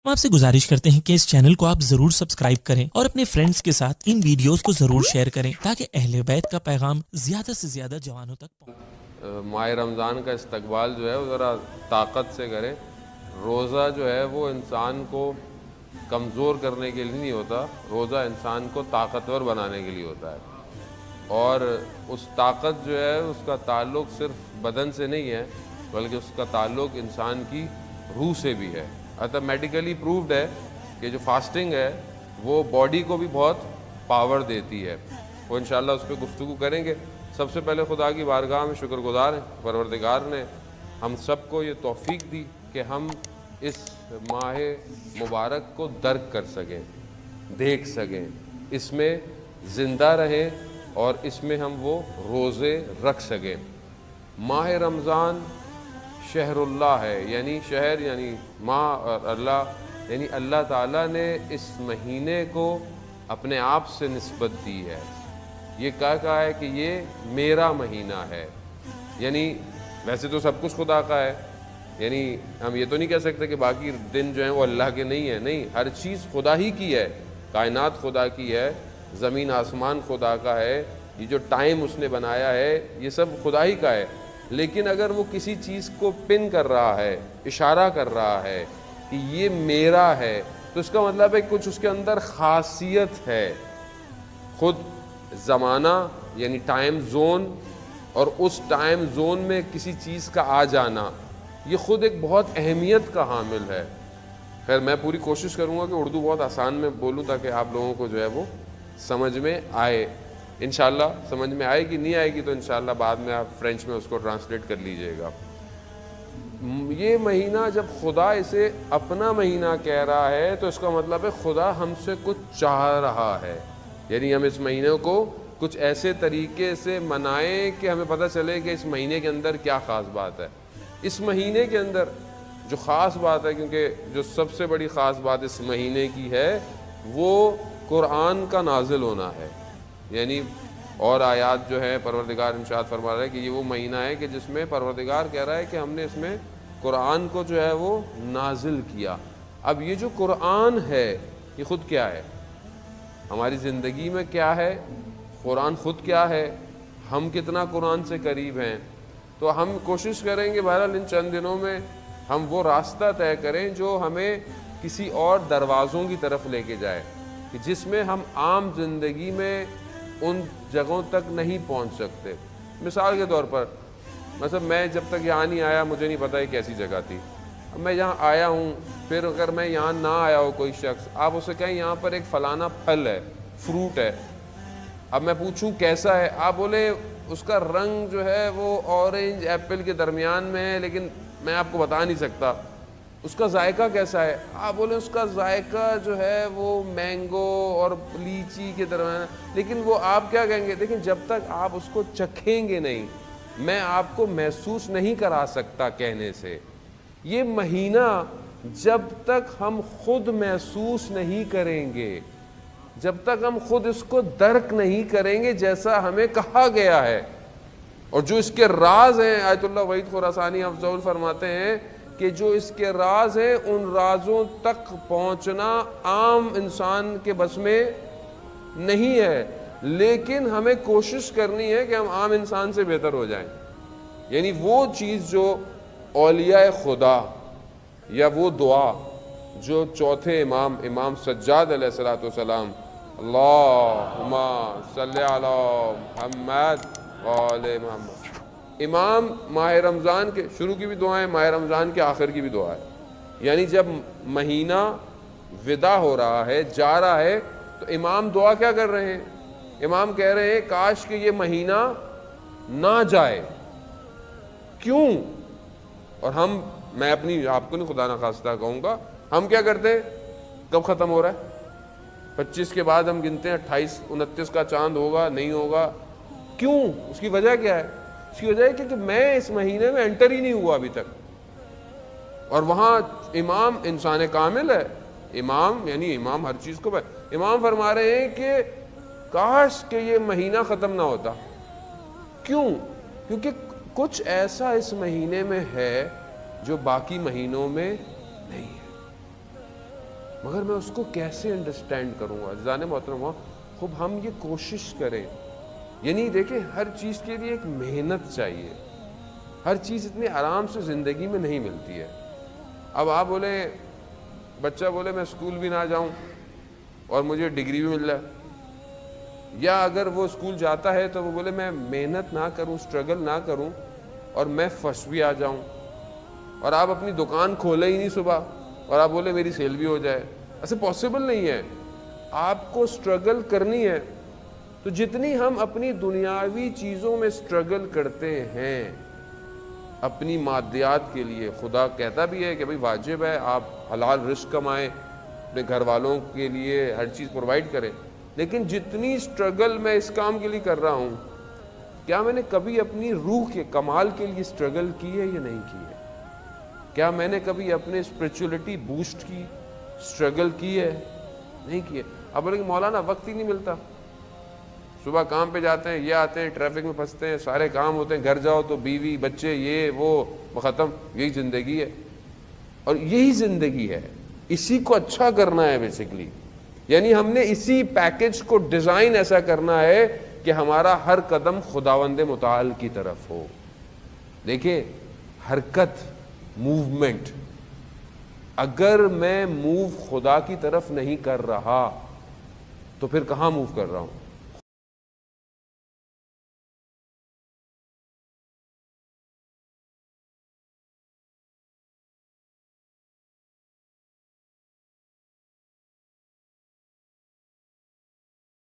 ہم آپ سے گزارش کرتے ہیں کہ اس چینل کو آپ ضرور سبسکرائب کریں اور اپنے فرینڈز کے ساتھ ان ویڈیوز کو ضرور شیئر کریں تاکہ اہل بیت کا پیغام زیادہ سے زیادہ جوانوں تک پہنچے۔ ماہ رمضان کا استقبال جو ہے وہ ذرا طاقت سے کریں۔ روزہ جو ہے وہ انسان کو کمزور کرنے کے لیے نہیں ہوتا، روزہ انسان کو طاقتور بنانے کے لیے ہوتا ہے، اور اس طاقت جو ہے اس کا تعلق صرف بدن سے نہیں ہے بلکہ اس کا تعلق انسان کی روح سے بھی ہے۔ میڈیکلی پروفڈ ہے کہ جو فاسٹنگ ہے وہ باڈی کو بھی بہت پاور دیتی ہے۔ وہ انشاءاللہ اس پہ گفتگو کریں گے۔ سب سے پہلے خدا کی بارگاہ میں شکر گزار ہیں، پروردگار نے ہم سب کو یہ توفیق دی کہ ہم اس ماہ مبارک کو درک کر سکیں، دیکھ سکیں، اس میں زندہ رہیں اور اس میں ہم وہ روزے رکھ سکیں۔ ماہ رمضان شہر اللہ ہے، یعنی شہر یعنی ماہ اور اللہ، یعنی اللہ تعالیٰ نے اس مہینے کو اپنے آپ سے نسبت دی ہے۔ یہ کہا ہے کہ یہ میرا مہینہ ہے، یعنی ویسے تو سب کچھ خدا کا ہے، یعنی ہم یہ تو نہیں کہہ سکتے کہ باقی دن جو ہیں وہ اللہ کے نہیں ہیں، نہیں، ہر چیز خدا ہی کی ہے، کائنات خدا کی ہے، زمین آسمان خدا کا ہے، یہ جو ٹائم اس نے بنایا ہے یہ سب خدا ہی کا ہے۔ لیکن اگر وہ کسی چیز کو پن کر رہا ہے، اشارہ کر رہا ہے کہ یہ میرا ہے، تو اس کا مطلب ہے کچھ اس کے اندر خاصیت ہے۔ خود زمانہ یعنی ٹائم زون اور اس ٹائم زون میں کسی چیز کا آ جانا، یہ خود ایک بہت اہمیت کا حامل ہے۔ خیر میں پوری کوشش کروں گا کہ اردو بہت آسان میں بولوں تاکہ آپ لوگوں کو جو ہے وہ سمجھ میں آئے۔ انشاءاللہ سمجھ میں آئے گی، نہیں آئے گی تو انشاءاللہ بعد میں آپ فرینچ میں اس کو ٹرانسلیٹ کر لیجئے گا۔ یہ مہینہ جب خدا اسے اپنا مہینہ کہہ رہا ہے تو اس کا مطلب ہے خدا ہم سے کچھ چاہ رہا ہے، یعنی ہم اس مہینے کو کچھ ایسے طریقے سے منائیں کہ ہمیں پتہ چلے کہ اس مہینے کے اندر کیا خاص بات ہے۔ اس مہینے کے اندر جو خاص بات ہے، کیونکہ جو سب سے بڑی خاص بات اس مہینے کی ہے وہ قرآن کا نازل ہونا ہے، یعنی اور آیات جو ہے پروردگار ارشاد فرما رہا ہے کہ یہ وہ مہینہ ہے کہ جس میں پروردگار کہہ رہا ہے کہ ہم نے اس میں قرآن کو جو ہے وہ نازل کیا۔ اب یہ جو قرآن ہے یہ خود کیا ہے، ہماری زندگی میں کیا ہے، قرآن خود کیا ہے، ہم کتنا قرآن سے قریب ہیں۔ تو ہم کوشش کریں گے بہرحال ان چند دنوں میں ہم وہ راستہ طے کریں جو ہمیں کسی اور دروازوں کی طرف لے کے جائے، کہ جس میں ہم عام زندگی میں ان جگہوں تک نہیں پہنچ سکتے۔ مثال کے طور پر مثلا میں جب تک یہاں نہیں آیا مجھے نہیں پتا یہ کیسی جگہ تھی، اب میں یہاں آیا ہوں، پھر اگر میں یہاں نہ آیا ہو کوئی شخص، آپ اسے کہیں یہاں پر ایک فلانا پھل ہے، فروٹ ہے، اب میں پوچھوں کیسا ہے، آپ بولے اس کا رنگ جو ہے وہ اورنج ایپل کے درمیان میں ہے، لیکن میں آپ کو بتا نہیں سکتا۔ اس کا ذائقہ کیسا ہے، آپ بولیں اس کا ذائقہ جو ہے وہ مینگو اور لیچی کے درمیان، لیکن وہ آپ کیا کہیں گے، دیکھیں جب تک آپ اس کو چکھیں گے نہیں، میں آپ کو محسوس نہیں کرا سکتا کہنے سے۔ یہ مہینہ جب تک ہم خود محسوس نہیں کریں گے، جب تک ہم خود اس کو درک نہیں کریں گے جیسا ہمیں کہا گیا ہے، اور جو اس کے راز ہیں، آیت اللہ وحید خراسانی افضل فرماتے ہیں کہ جو اس کے راز ہیں ان رازوں تک پہنچنا عام انسان کے بس میں نہیں ہے، لیکن ہمیں کوشش کرنی ہے کہ ہم عام انسان سے بہتر ہو جائیں۔ یعنی وہ چیز جو اولیاء خدا یا وہ دعا جو چوتھے امام سجاد علیہ السلام اللہم صلی علی محمد وآل محمد، امام ماہ رمضان کے شروع کی بھی دعائیں، ماہ رمضان کے آخر کی بھی دعا ہے، یعنی جب مہینہ ودا ہو رہا ہے، جا رہا ہے، تو امام دعا کیا کر رہے ہیں، امام کہہ رہے ہیں کاش کہ یہ مہینہ نہ جائے۔ کیوں؟ اور میں اپنی آپ کو نہیں خدا نخواستہ کہوں گا، ہم کیا کرتے ہیں، کب ختم ہو رہا ہے، 25 کے بعد ہم گنتے ہیں 28 29 کا چاند ہوگا نہیں ہوگا، کیوں؟ اس کی وجہ کیا ہے؟ اس کی وجہ ہے کہ میں اس مہینے میں انٹر ہی نہیں ہوا ابھی تک، اور وہاں امام انسان کامل ہے، امام یعنی امام ہر چیز کو امام فرما رہے ہیں کہ کاش کہ یہ مہینہ ختم نہ ہوتا۔ کیوں؟ کیونکہ کچھ ایسا اس مہینے میں ہے جو باقی مہینوں میں نہیں ہے۔ مگر میں اس کو کیسے انڈرسٹینڈ کروں گا؟ عزیزان محترم، خوب ہم یہ کوشش کریں، یعنی دیکھیں ہر چیز کے لیے ایک محنت چاہیے، ہر چیز اتنی آرام سے زندگی میں نہیں ملتی ہے۔ اب آپ بولیں، بچہ بولے میں اسکول بھی نہ جاؤں اور مجھے ڈگری بھی مل جائے، یا اگر وہ اسکول جاتا ہے تو وہ بولے میں محنت نہ کروں، اسٹرگل نہ کروں اور میں فرسٹ بھی آ جاؤں، اور آپ اپنی دکان کھولے ہی نہیں صبح اور آپ بولے میری سیل بھی ہو جائے، ایسے پاسبل نہیں ہے۔ آپ کو اسٹرگل کرنی ہے۔ تو جتنی ہم اپنی دنیاوی چیزوں میں اسٹرگل کرتے ہیں اپنی مادیات کے لیے، خدا کہتا بھی ہے کہ بھئی واجب ہے آپ حلال رزق کمائیں، اپنے گھر والوں کے لیے ہر چیز پرووائڈ کریں، لیکن جتنی اسٹرگل میں اس کام کے لیے کر رہا ہوں، کیا میں نے کبھی اپنی روح کے کمال کے لیے اسٹرگل کی ہے یا نہیں کی ہے؟ کیا میں نے کبھی اپنے اسپرچولیٹی بوسٹ کی، اسٹرگل کی ہے؟ نہیں کی ہے۔ اب بولے کہ مولانا وقت ہی نہیں ملتا، صبح کام پہ جاتے ہیں، یہ آتے ہیں، ٹریفک میں پھنستے ہیں، سارے کام ہوتے ہیں، گھر جاؤ تو بیوی بچے یہ وہ ختم، یہی زندگی ہے۔ اور یہی زندگی ہے، اسی کو اچھا کرنا ہے بیسیکلی، یعنی ہم نے اسی پیکج کو ڈیزائن ایسا کرنا ہے کہ ہمارا ہر قدم خداوند متعال کی طرف ہو۔ دیکھیں حرکت، موومنٹ، اگر میں موو خدا کی طرف نہیں کر رہا تو پھر کہاں موو کر رہا ہوں؟